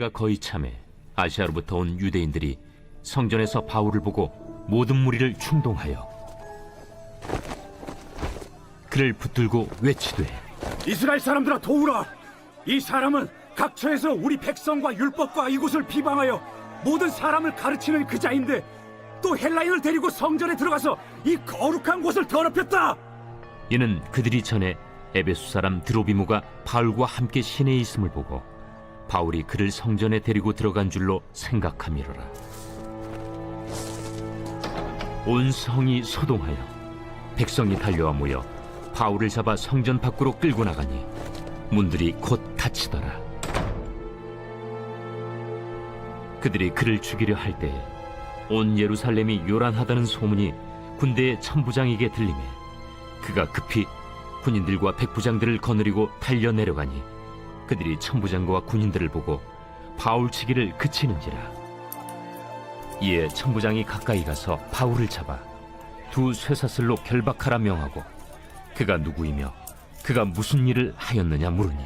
세례가 거의 참에 아시아로부터 온 유대인들이 성전에서 바울을 보고 모든 무리를 충동하여 그를 붙들고 외치되, 이스라엘 사람들아, 도우라! 이 사람은 각처에서 우리 백성과 율법과 이곳을 비방하여 모든 사람을 가르치는 그 자인데 또 헬라인을 데리고 성전에 들어가서 이 거룩한 곳을 더럽혔다. 이는 그들이 전에 에베소 사람 드로비무가 바울과 함께 시내에 있음을 보고 바울이 그를 성전에 데리고 들어간 줄로 생각함이로라. 온 성이 소동하여 백성이 달려와 모여 바울을 잡아 성전 밖으로 끌고 나가니 문들이 곧 닫히더라. 그들이 그를 죽이려 할 때에 온 예루살렘이 요란하다는 소문이 군대의 천부장에게 들리매 그가 급히 군인들과 백부장들을 거느리고 달려 내려가니 그들이 천부장과 군인들을 보고 바울 치기를 그치는지라. 이에 천부장이 가까이 가서 바울을 잡아 두 쇠사슬로 결박하라 명하고 그가 누구이며 그가 무슨 일을 하였느냐 물으니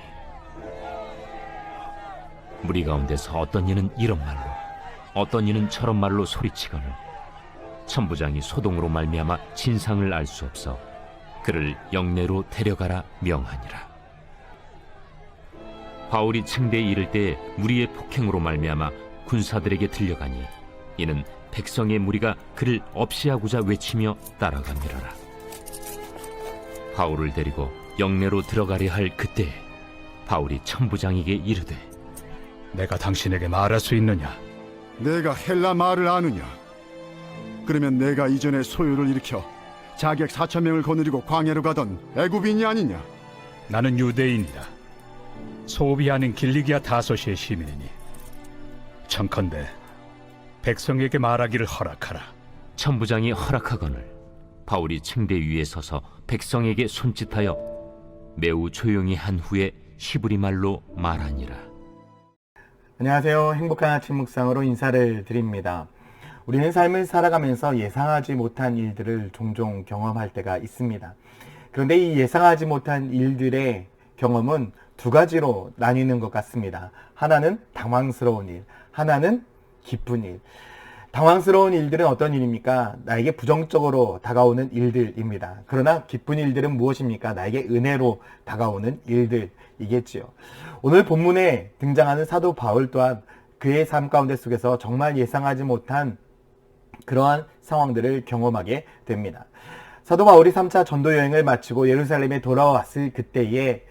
무리 가운데서 어떤 이는 이런 말로 어떤 이는 저런 말로 소리치거늘 천부장이 소동으로 말미암아 진상을 알 수 없어 그를 영내로 데려가라 명하니라. 바울이 층대에 이를 때에 무리의 폭행으로 말미암아 군사들에게 들려가니 이는 백성의 무리가 그를 없이하고자 외치며 따라가니라. 바울을 데리고 영내로 들어가려 할 그때에 바울이 천부장에게 이르되, 내가 당신에게 말할 수 있느냐? 내가 헬라 말을 아느냐? 그러면 내가 이전에 소요를 일으켜 자객 4,000명을 거느리고 광야로 가던 애굽인이 아니냐? 나는 유대인이다. 소비 아닌 길리기아 다소시의 시민이니 청컨대 백성에게 말하기를 허락하라. 천부장이 허락하거늘 바울이 층대 위에 서서 백성에게 손짓하여 매우 조용히 한 후에 히브리 말로 말하니라. 안녕하세요. 행복한 아침 묵상으로 인사를 드립니다. 우리는 삶을 살아가면서 예상하지 못한 일들을 종종 경험할 때가 있습니다. 그런데 이 예상하지 못한 일들의 경험은 두 가지로 나뉘는 것 같습니다. 하나는 당황스러운 일, 하나는 기쁜 일. 당황스러운 일들은 어떤 일입니까? 나에게 부정적으로 다가오는 일들입니다. 그러나 기쁜 일들은 무엇입니까? 나에게 은혜로 다가오는 일들이겠지요. 오늘 본문에 등장하는 사도 바울 또한 그의 삶 가운데 속에서 정말 예상하지 못한 그러한 상황들을 경험하게 됩니다. 사도 바울이 3차 전도 여행을 마치고 예루살렘에 돌아왔을 그때에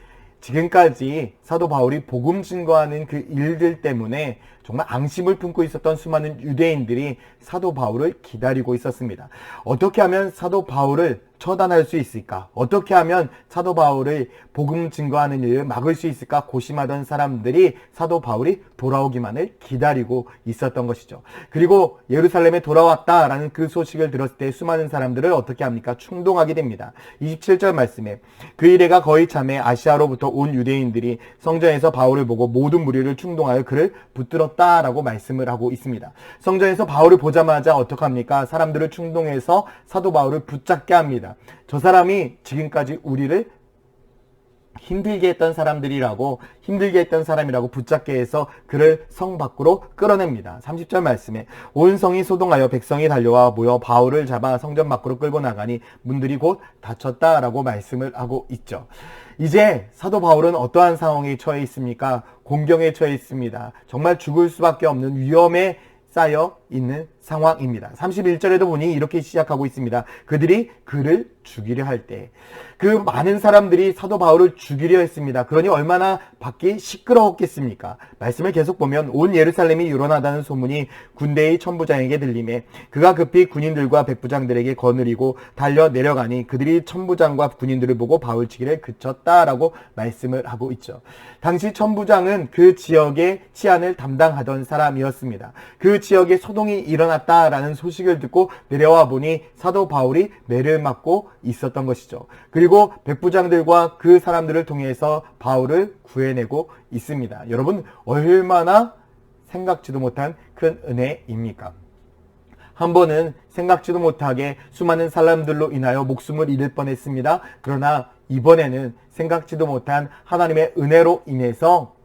지금까지 사도 바울이 복음 증거하는 그 일들 때문에 정말 앙심을 품고 있었던 수많은 유대인들이 사도 바울을 기다리고 있었습니다. 어떻게 하면 사도 바울을 처단할 수 있을까? 어떻게 하면 사도 바울의 복음 증거하는 일을 막을 수 있을까? 고심하던 사람들이 사도 바울이 돌아오기만을 기다리고 있었던 것이죠. 그리고 예루살렘에 돌아왔다라는 그 소식을 들었을 때 수많은 사람들을 어떻게 합니까? 충동하게 됩니다. 27절 말씀에 그 이래가 거의 참에 아시아로부터 온 유대인들이 성전에서 바울을 보고 모든 무리를 충동하여 그를 붙들었다라고 말씀을 하고 있습니다. 성전에서 바울을 보자마자 어떻게 합니까? 사람들을 충동해서 사도 바울을 붙잡게 합니다. 저 사람이 지금까지 우리를 힘들게 했던 사람이라고 붙잡게 해서 그를 성 밖으로 끌어냅니다. 30절 말씀에 온 성이 소동하여 백성이 달려와 모여 바울을 잡아 성전 밖으로 끌고 나가니 문들이 곧 닫혔다라고 말씀을 하고 있죠. 이제 사도 바울은 어떠한 상황에 처해 있습니까? 공경에 처해 있습니다. 정말 죽을 수밖에 없는 위험에 쌓여 있는 상황입니다. 31절에도 보니 이렇게 시작하고 있습니다. 그들이 그를 죽이려 할 때 그 많은 사람들이 사도 바울을 죽이려 했습니다. 그러니 얼마나 밖이 시끄러웠겠습니까? 말씀을 계속 보면 온 예루살렘이 요란하다는 소문이 군대의 천부장에게 들리매 그가 급히 군인들과 백부장들에게 거느리고 달려 내려가니 그들이 천부장과 군인들을 보고 바울 치기를 그쳤다라고 말씀을 하고 있죠. 당시 천부장은 그 지역의 치안을 담당하던 사람이었습니다. 그 지역에 소동이 일어났다라는 소식을 듣고 내려와 보니 사도 바울이 매를 맞고 있었던 것이죠. 그리고 백부장들과 그 사람들을 통해서 바울을 구해내고 있습니다. 여러분, 얼마나 생각지도 못한 큰 은혜입니까? 한 번은 생각지도 못하게 수많은 사람들로 인하여 목숨을 잃을 뻔했습니다. 그러나 이번에는 생각지도 못한 하나님의 은혜로 인해서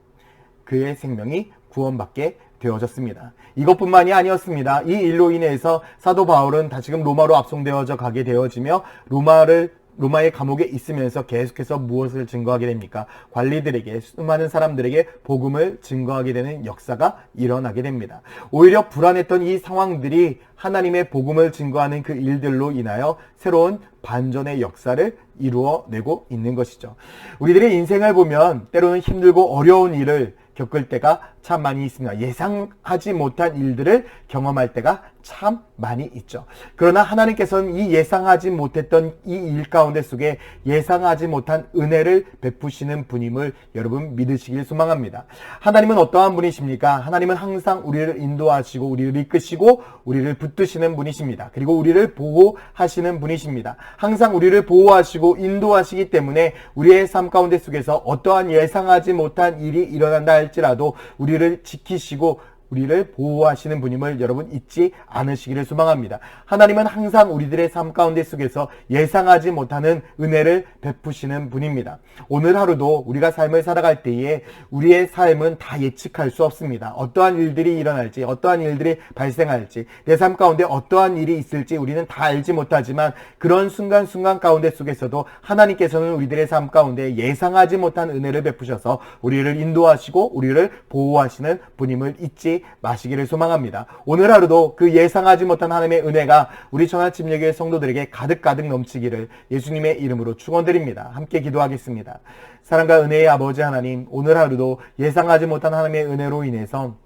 그의 생명이 구원받게 되어졌습니다. 이것뿐만이 아니었습니다. 이 일로 인해서 사도 바울은 다시금 로마로 압송되어져 가게 되어지며 로마의 감옥에 있으면서 계속해서 무엇을 증거하게 됩니까? 관리들에게, 수많은 사람들에게 복음을 증거하게 되는 역사가 일어나게 됩니다. 오히려 불안했던 이 상황들이 하나님의 복음을 증거하는 그 일들로 인하여 새로운 반전의 역사를 이루어내고 있는 것이죠. 우리들의 인생을 보면 때로는 힘들고 어려운 일을 겪을 때가 참 많이 있습니다. 예상하지 못한 일들을 경험할 때가 참 많이 있죠. 그러나 하나님께서는 이 예상하지 못했던 이 일 가운데 속에 예상하지 못한 은혜를 베푸시는 분임을 여러분 믿으시길 소망합니다. 하나님은 어떠한 분이십니까? 하나님은 항상 우리를 인도하시고 우리를 이끄시고 우리를 붙드시는 분이십니다. 그리고 우리를 보호하시는 분이십니다. 항상 우리를 보호하시고 인도하시기 때문에 우리의 삶 가운데 속에서 어떠한 예상하지 못한 일이 일어난다 할지라도 우리를 지키시고 우리를 보호하시는 분임을 여러분 잊지 않으시기를 소망합니다. 하나님은 항상 우리들의 삶 가운데 속에서 예상하지 못하는 은혜를 베푸시는 분입니다. 오늘 하루도 우리가 삶을 살아갈 때에 우리의 삶은 다 예측할 수 없습니다. 어떠한 일들이 일어날지, 어떠한 일들이 발생할지, 내 삶 가운데 어떠한 일이 있을지 우리는 다 알지 못하지만 그런 순간순간 가운데 속에서도 하나님께서는 우리들의 삶 가운데 예상하지 못한 은혜를 베푸셔서 우리를 인도하시고 우리를 보호하시는 분임을 잊지 마시기를 소망합니다. 오늘 하루도 그 예상하지 못한 하나님의 은혜가 우리 천하침례교회 성도들에게 가득가득 넘치기를 예수님의 이름으로 축원드립니다. 함께 기도하겠습니다. 사랑과 은혜의 아버지 하나님, 오늘 하루도 예상하지 못한 하나님의 은혜로 인해서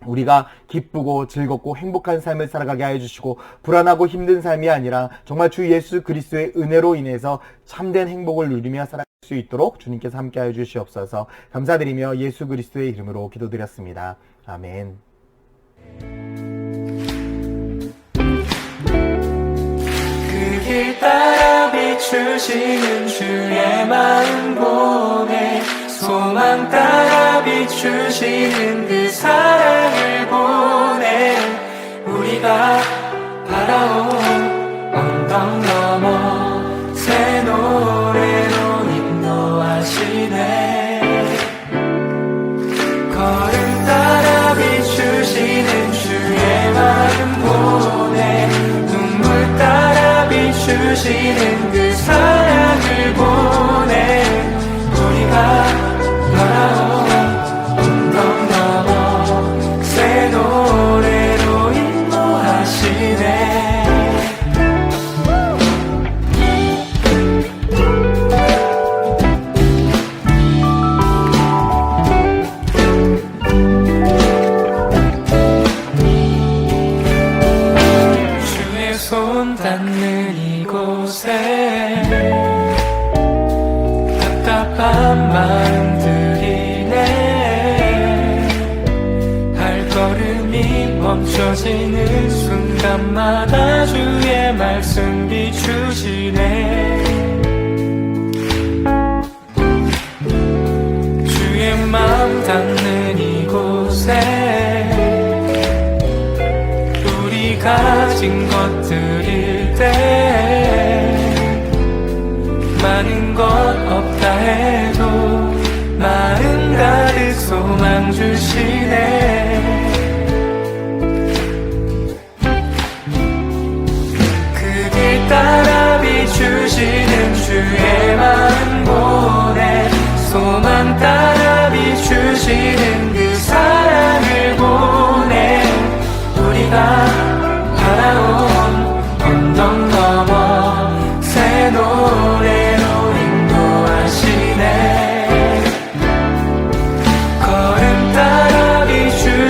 우리가 기쁘고 즐겁고 행복한 삶을 살아가게 하여 주시고 불안하고 힘든 삶이 아니라 정말 주 예수 그리스도의 은혜로 인해서 참된 행복을 누리며 살아갈 수 있도록 주님께서 함께 하여 주시옵소서. 감사드리며 예수 그리스도의 이름으로 기도드렸습니다. 아멘. 그 길 따라 비추시는 주의 마음 보내 소망 따라 비추시는 그 사랑을 보내 우리가 바라온 언덕 넘어 새 노래로 인도하시네 걸음 따라 비추시는 주의 마음 보내 눈물 따라 비추시는 그 사랑을 보내 우리가 바라온 언덕 넘어 새 노래로 인도하시네 주의 손 닿는 이곳에 답답한 마음들이네 발걸음이 멈춰지는 순간마다 주의 말씀 비추시네 주의 마음 닿는 이곳에 우리 가진 것들일 때 많은 것 없다 해도 마음 가득 소망 주시네 그 길 따라 비추시는 주의 마음 보내 소망 따라 비추시는 그 사랑을 보내 우리가 바라온 언덕 넘어 새 노래로 인도하시네 걸음 따라 비추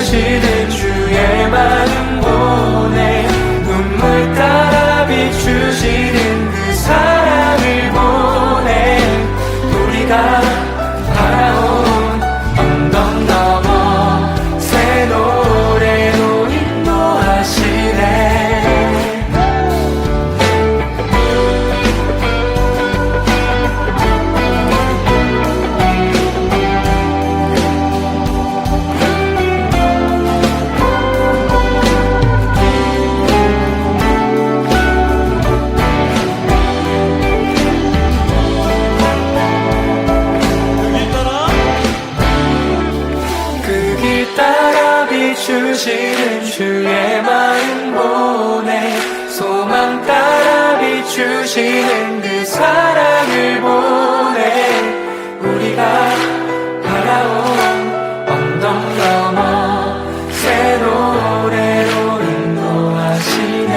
비추시는 주의 마음 보내 소망 따라 비추시는 그 사랑을 보내 우리가 바라온 언덕 넘어 새 노래로 인도하시네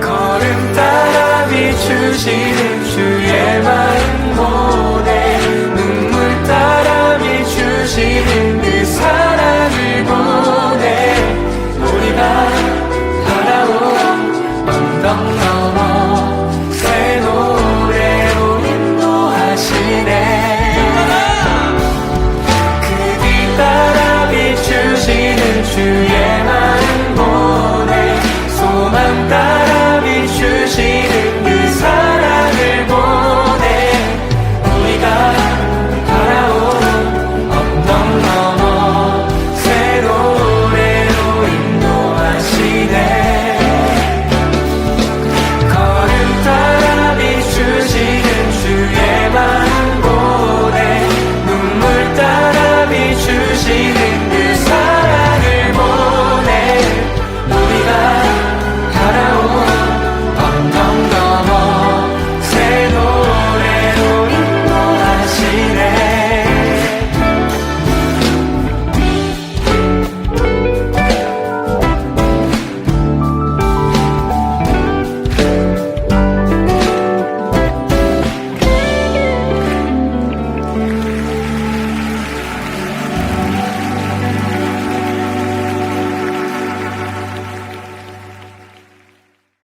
걸음 따라 비추시는 주의 마음 보내 눈물 따라 비추시는 그 사랑을 보내 우리가 바라온 언덕 넘어 새 노래로 인도하시네 그 길 따라 비추시는 주의